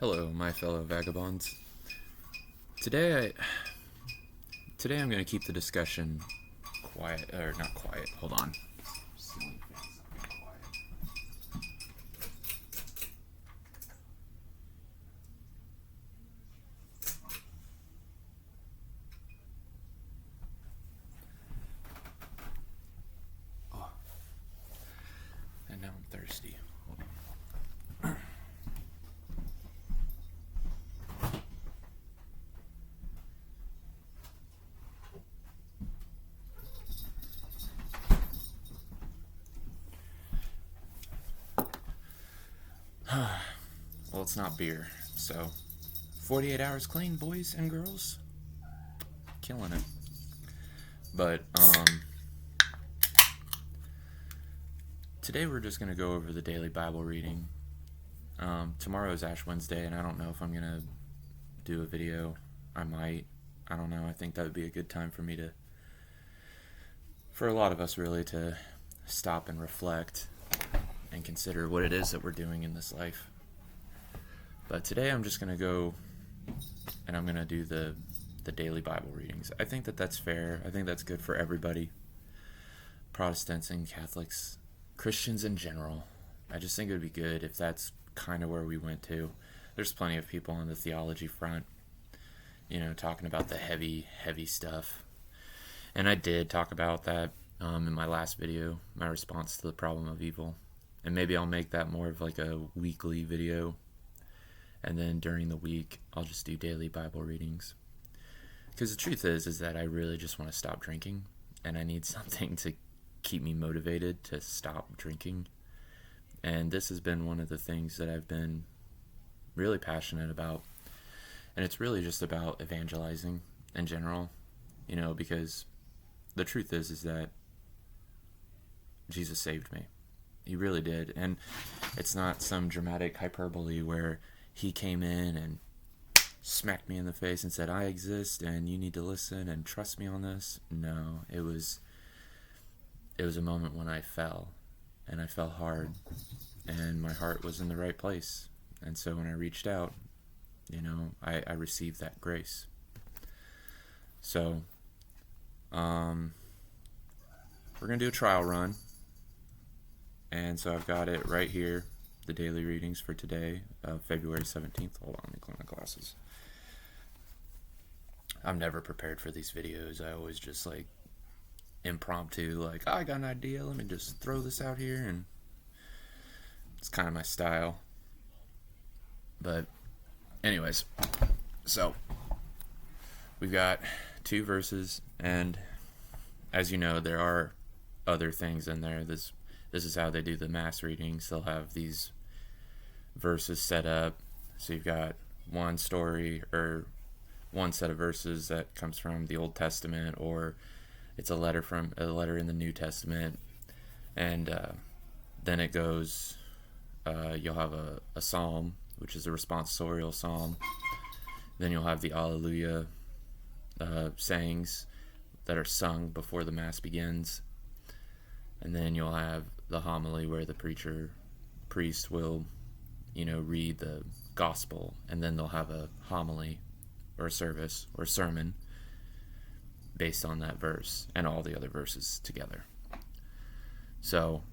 Hello, my fellow vagabonds. Today I today I'm going to keep the discussion quiet or not quiet. Hold on. Ceiling fan's not quiet. Oh, and now I'm thirsty. Hold on. Well, it's not beer, so 48 hours clean, boys and girls. Killing it. But today we're just going to go over the daily Bible reading. Tomorrow is Ash Wednesday, and I don't know if I'm going to do a video. I might. I don't know. I think that would be a good time for a lot of us really, to stop and reflect and consider what it is that we're doing in this life. But today I'm just going to go and I'm going to do the daily Bible readings. I think that that's fair. I think that's good for everybody. Protestants and Catholics, Christians in general. I just think it would be good if that's kind of where we went to. There's plenty of people on the theology front, talking about the heavy stuff. And I did talk about that in my last video, my response to the problem of evil. And maybe I'll make that more of like a weekly video. And then during the week, I'll just do daily Bible readings. Because the truth is that I really just want to stop drinking. And I need something to keep me motivated to stop drinking. And this has been one of the things that I've been really passionate about. And it's really just about evangelizing in general, because the truth is that Jesus saved me. He really did. And it's not some dramatic hyperbole where he came in and smacked me in the face and said, I exist and you need to listen and trust me on this. No, it was a moment when I fell, and I fell hard, and my heart was in the right place. And so when I reached out, I received that grace. So, we're going to do a trial run. And so I've got it right here, the daily readings for today, February 17th. Hold on, let me clean my glasses. I'm never prepared for these videos. I always just impromptu, I got an idea, let me just throw this out here, and it's kind of my style. But anyways, so we've got 2 verses, and as you know, there are other things in there. This is how they do the mass readings. They'll have these verses set up. So you've got one story or one set of verses that comes from the Old Testament, or it's a letter in the New Testament, and then it goes. You'll have a psalm, which is a responsorial psalm. Then you'll have the Alleluia sayings that are sung before the Mass begins. And then you'll have the homily where the priest will, read the gospel. And then they'll have a homily or a service or sermon based on that verse and all the other verses together. So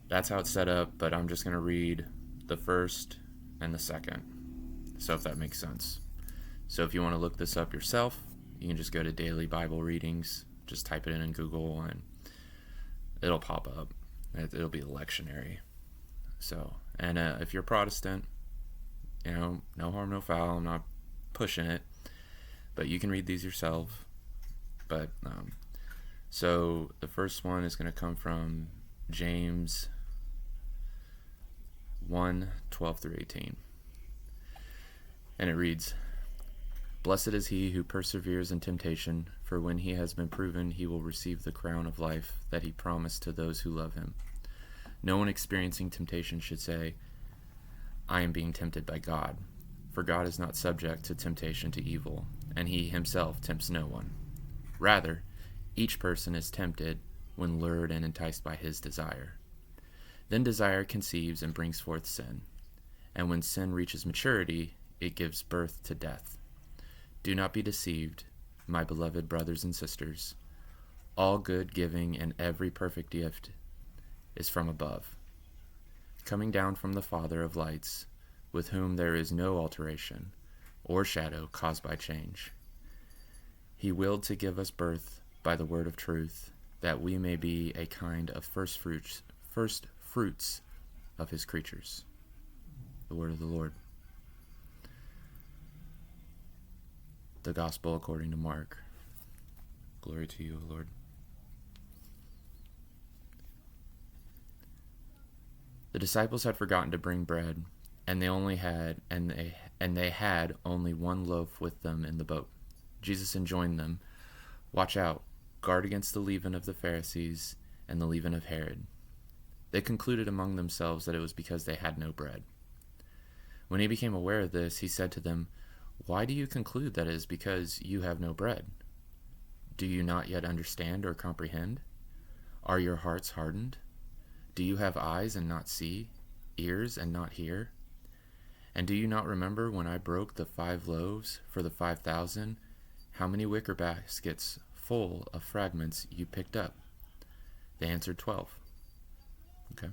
that's how it's set up, but I'm just going to read the first and the second. So if that makes sense. So if you want to look this up yourself, you can just go to Daily Bible Readings, just type it in Google, and it'll pop up. It'll be lectionary. So, and if you're Protestant, no harm, no foul. I'm not pushing it, but you can read these yourself. But so the first one is going to come from James 1:12-18, and it reads, Blessed is he who perseveres in temptation, for when he has been proven, he will receive the crown of life that he promised to those who love him. No one experiencing temptation should say, I am being tempted by God, for God is not subject to temptation to evil, and he himself tempts no one. Rather, each person is tempted when lured and enticed by his desire. Then desire conceives and brings forth sin, and when sin reaches maturity, it gives birth to death. Do not be deceived, my beloved brothers and sisters. All good giving and every perfect gift is from above, coming down from the Father of lights, with whom there is no alteration or shadow caused by change. He willed to give us birth by the word of truth, that we may be a kind of first fruits of his creatures. The word of the Lord. The Gospel according to Mark. Glory to you, O Lord. The disciples had forgotten to bring bread, and they had only one loaf with them in the boat. Jesus enjoined them, "Watch out, guard against the leaven of the Pharisees and the leaven of Herod." They concluded among themselves that it was because they had no bread. When he became aware of this, he said to them, "Why do you conclude that it is because you have no bread? Do you not yet understand or comprehend? Are your hearts hardened? Do you have eyes and not see, ears and not hear? And do you not remember when I broke the 5 loaves for the 5,000, how many wicker baskets full of fragments you picked up?" They answered, 12. Okay.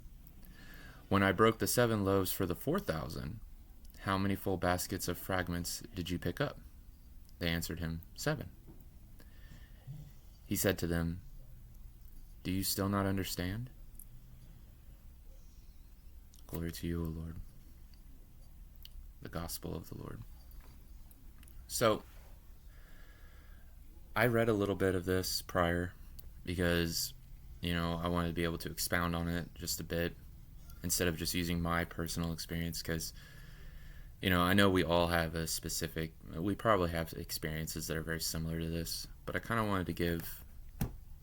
"When I broke the 7 loaves for the 4,000, how many full baskets of fragments did you pick up?" They answered him, 7. He said to them, "Do you still not understand?" Glory to you, O Lord. The Gospel of the Lord. So, I read a little bit of this prior because, I wanted to be able to expound on it just a bit instead of just using my personal experience because, I know we all have we probably have experiences that are very similar to this, but I kind of wanted to give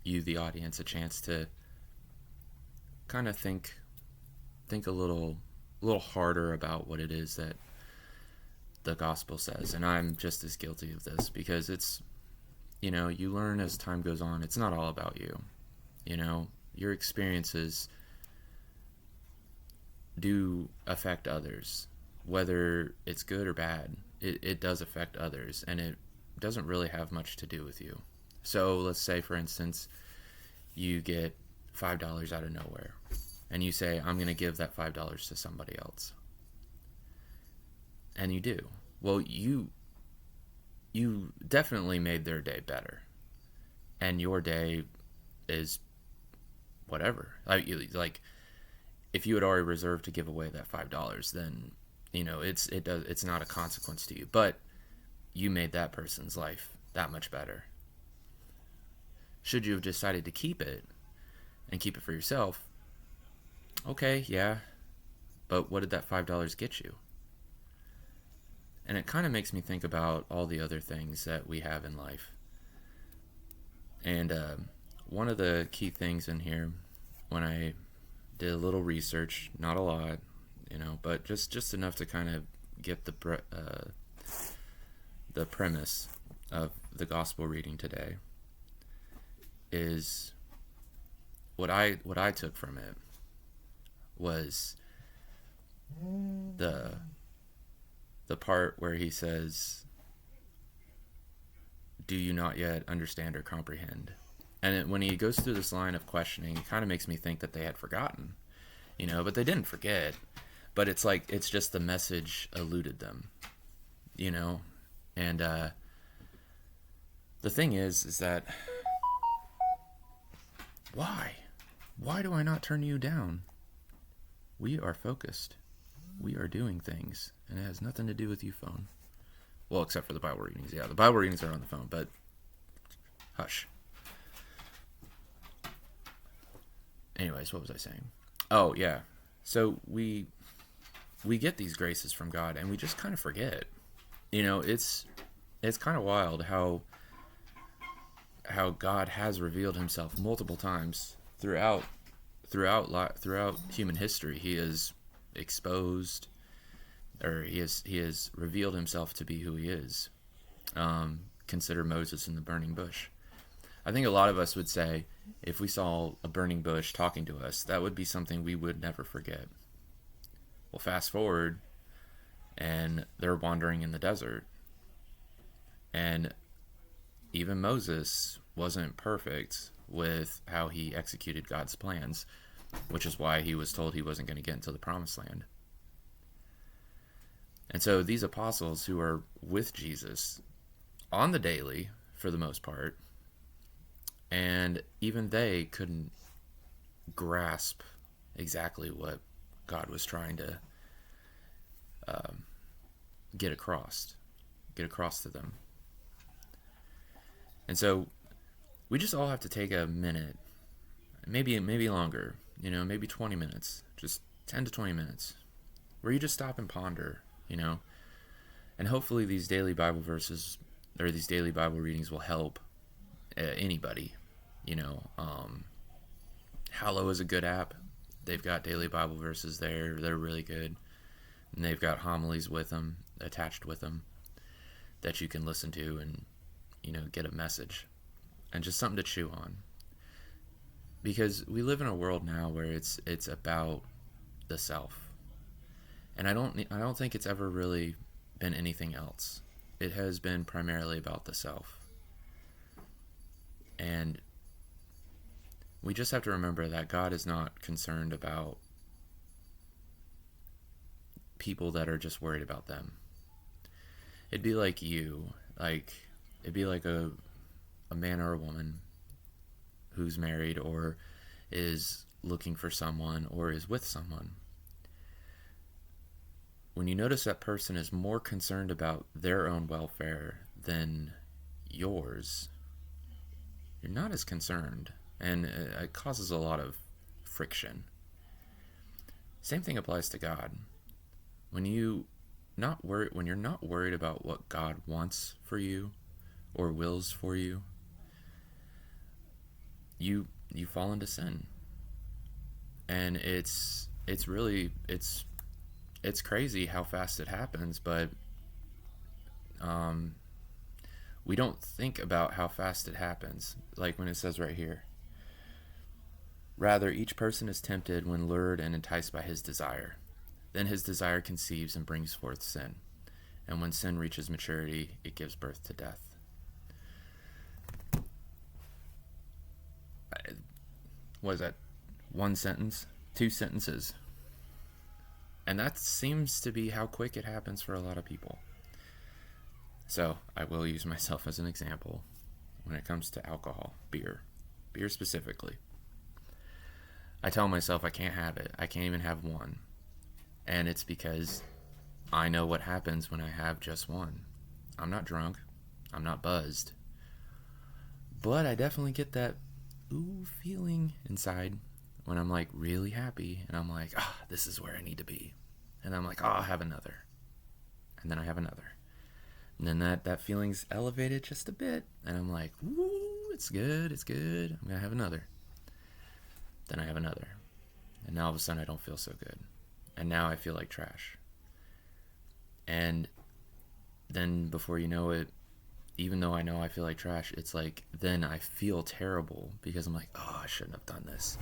you, the audience, a chance to kind of think a little harder about what it is that the gospel says. And I'm just as guilty of this because it's, you learn as time goes on. It's not all about you. Your experiences do affect others, whether it's good or bad. It does affect others, and it doesn't really have much to do with you. So let's say, for instance, you get $5 out of nowhere, and you say, "I'm going to give that $5 to somebody else." And you do. Well, you definitely made their day better. And your day is whatever. Like if you had already reserved to give away that $5, then it's not a consequence to you. But you made that person's life that much better. Should you have decided to keep it and keep it for yourself, okay, yeah, but what did that $5 get you? And it kind of makes me think about all the other things that we have in life. And one of the key things in here, when I did a little research, not a lot, but just enough to kind of get the premise of the gospel reading today, is what I took from it was the part where he says, "Do you not yet understand or comprehend?" And when he goes through this line of questioning, it kind of makes me think that they had forgotten, but they didn't forget. But it's like, it's just the message eluded them, and the thing is that why do I not turn you down? We are focused. We are doing things, and it has nothing to do with you, phone. Well, except for the Bible readings. Yeah, the Bible readings are on the phone, but hush. Anyways, what was I saying? Oh, yeah. So we get these graces from God, and we just kind of forget. It's kind of wild how God has revealed himself multiple times throughout human history. He has exposed, or he has revealed himself to be who he is. Consider Moses in the burning bush. I think a lot of us would say, if we saw a burning bush talking to us, that would be something we would never forget. Well, fast forward, and and they're wandering in the desert. And even Moses wasn't perfect with how he executed God's plans, which is why he was told he wasn't going to get into the promised land. And so these apostles who are with Jesus on the daily, for the most part, and even they couldn't grasp exactly what God was trying to get across to them. And so we just all have to take a minute, maybe longer, maybe 20 minutes, just 10 to 20 minutes, where you just stop and ponder, and hopefully these daily Bible verses or these daily Bible readings will help anybody. Hallow is a good app. They've got daily Bible verses there. They're really good. And they've got homilies with them, attached with them, that you can listen to and, get a message and just something to chew on. Because we live in a world now where it's about the self. And I don't think it's ever really been anything else. It has been primarily about the self. And we just have to remember that God is not concerned about people that are just worried about them. It'd be like it'd be like a man or a woman who's married or is looking for someone or is with someone. When you notice that person is more concerned about their own welfare than yours, you're not as concerned, and it causes a lot of friction. Same thing applies to God. When you're not worried about what God wants for you or wills for you, you fall into sin. And it's crazy how fast it happens, but we don't think about how fast it happens. Like when it says right here, rather each person is tempted when lured and enticed by his desire. Then his desire conceives and brings forth sin. And when sin reaches maturity, it gives birth to death. What is that? One sentence? 2 sentences? And that seems to be how quick it happens for a lot of people. So I will use myself as an example when it comes to alcohol, beer specifically. I tell myself I can't have it. I can't even have one. And it's because I know what happens when I have just one. I'm not drunk. I'm not buzzed. But I definitely get that feeling inside when I'm like really happy and I'm like, this is where I need to be. And I'm like, I'll have another. And then I have another. And then that feeling's elevated just a bit. And I'm like, it's good. I'm going to have another. Then I have another. And now all of a sudden I don't feel so good. And now I feel like trash. And then before you know it, even though I know I feel like trash, it's like then I feel terrible because I'm like, I shouldn't have done this.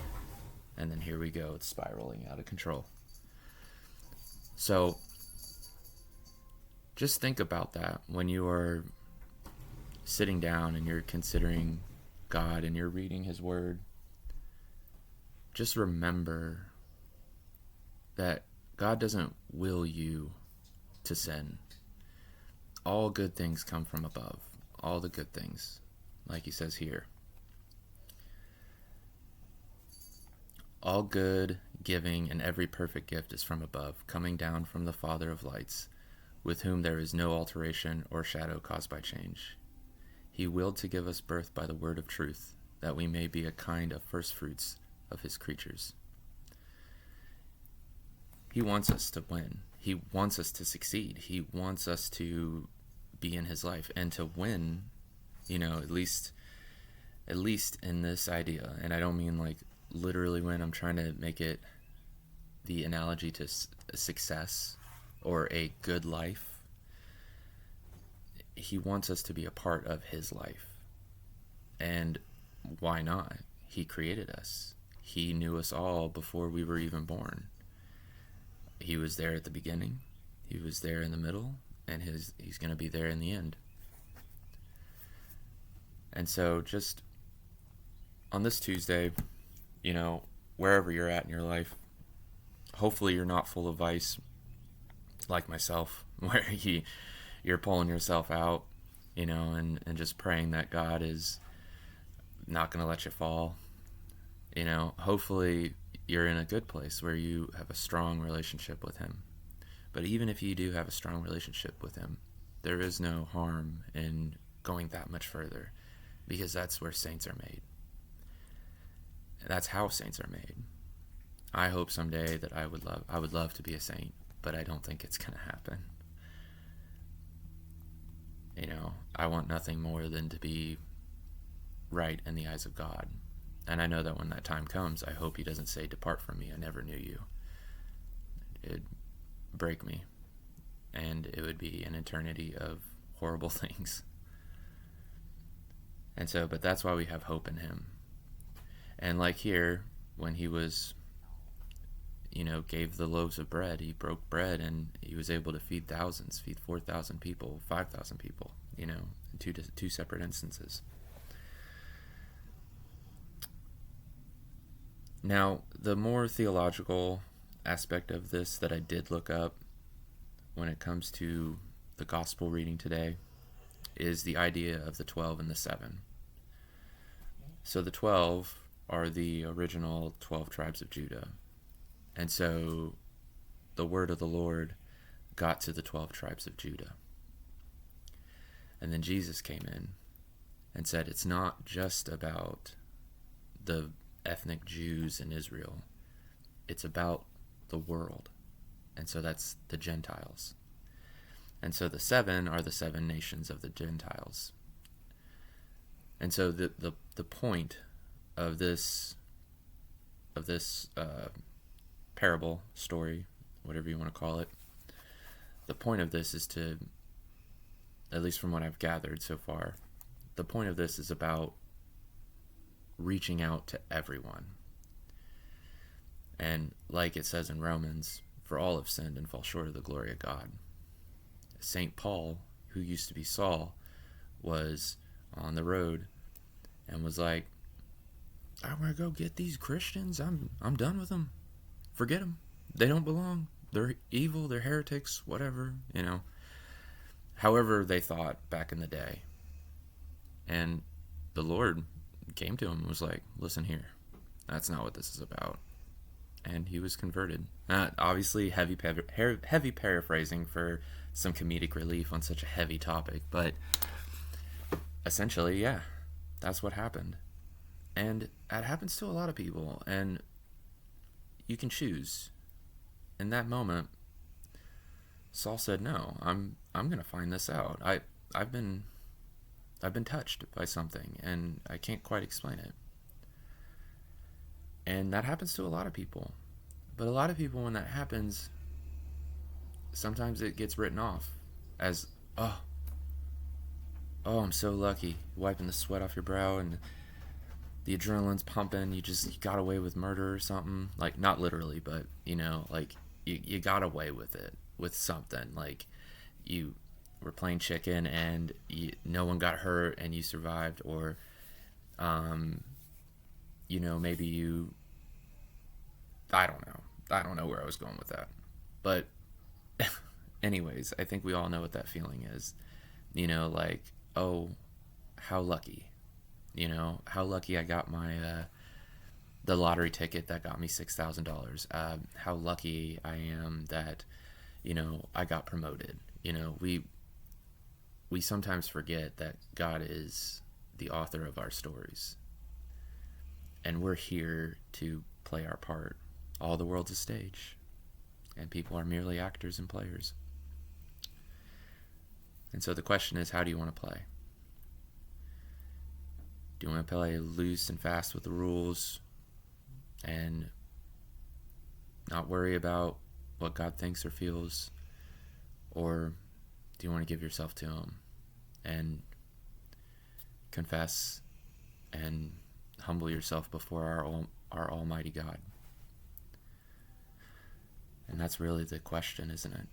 And then here we go. It's spiraling out of control. So just think about that when you are sitting down and you're considering God and you're reading His Word. Just remember that God doesn't will you to sin. All good things come from above. All the good things, like He says here. All good giving and every perfect gift is from above, coming down from the Father of lights, with whom there is no alteration or shadow caused by change. He willed to give us birth by the word of truth, that we may be a kind of first fruits of His creatures. He wants us to win. He wants us to succeed. He wants us to be in His life and to win, at least in this idea. And I don't mean like literally win. I'm trying to make it the analogy to success or a good life. He wants us to be a part of His life. And why not? He created us. He knew us all before we were even born. He was there at the beginning. He was there in the middle, and he's going to be there in the end. And so just on this Tuesday, wherever you're at in your life, hopefully you're not full of vice like myself, where you're pulling yourself out, and just praying that God is not going to let you fall. Hopefully you're in a good place where you have a strong relationship with Him. But even if you do have a strong relationship with Him, there is no harm in going that much further, because that's where saints are made. That's how saints are made. I hope someday that I would love to be a saint, but I don't think it's going to happen. I want nothing more than to be right in the eyes of God. And I know that when that time comes, I hope He doesn't say, "Depart from me, I never knew you." It'd break me, and it would be an eternity of horrible things. And so, but that's why we have hope in Him. And like here, when He was, gave the loaves of bread, He broke bread, and He was able to feed thousands, feed 4,000 people, 5,000 people, in two separate instances. Now, the more theological aspect of this that I did look up when it comes to the gospel reading today is the idea of the 12 and the 7. So the 12 are the original 12 tribes of Judah. And so the word of the Lord got to the 12 tribes of Judah. And then Jesus came in and said, it's not just about the ethnic Jews in Israel. It's about the world. And so that's the Gentiles. And so the 7 are the 7 nations of the Gentiles. And so the point of this parable, story, whatever you want to call it, the point of this is to, at least from what I've gathered so far, the point of this is about reaching out to everyone. And like it says in Romans, for all have sinned and fall short of the glory of God. St. Paul, who used to be Saul, was on the road and was like, I'm going to go get these Christians. I'm done with them. Forget them. They don't belong. They're evil. They're heretics. Whatever, However they thought back in the day. And the Lord came to him and was like, listen here. That's not what this is about. And he was converted. Obviously, heavy paraphrasing for some comedic relief on such a heavy topic. But essentially, yeah, that's what happened. And that happens to a lot of people. And you can choose. In that moment, Saul said, no, I'm going to find this out. I've been touched by something, and I can't quite explain it. And that happens to a lot of people. But a lot of people, when that happens, sometimes it gets written off as, oh, I'm so lucky. Wiping the sweat off your brow and the adrenaline's pumping. You got away with murder or something. Like, not literally, but, like, you got away with it, with something. Like, you were playing chicken and no one got hurt and you survived. Or, maybe you... I don't know where I was going with that. But anyways, I think we all know what that feeling is. Like, oh, how lucky. How lucky I got my the lottery ticket that got me $6,000. How lucky I am that, I got promoted. We sometimes forget that God is the author of our stories. And we're here to play our part. All the world's a stage, and people are merely actors and players. And so the question is, how do you want to play? Do you want to play loose and fast with the rules and not worry about what God thinks or feels? Or do you want to give yourself to Him and confess and humble yourself before our Almighty God? And that's really the question, isn't it?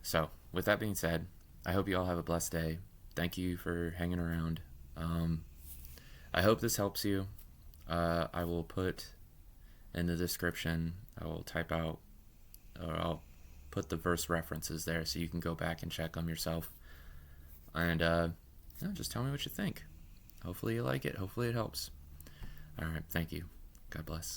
So, with that being said, I hope you all have a blessed day. Thank you for hanging around. I hope this helps you. I will put in the description, I will type out, or I'll put the verse references there so you can go back and check them yourself. And just tell me what you think. Hopefully you like it. Hopefully it helps. All right. Thank you. God bless.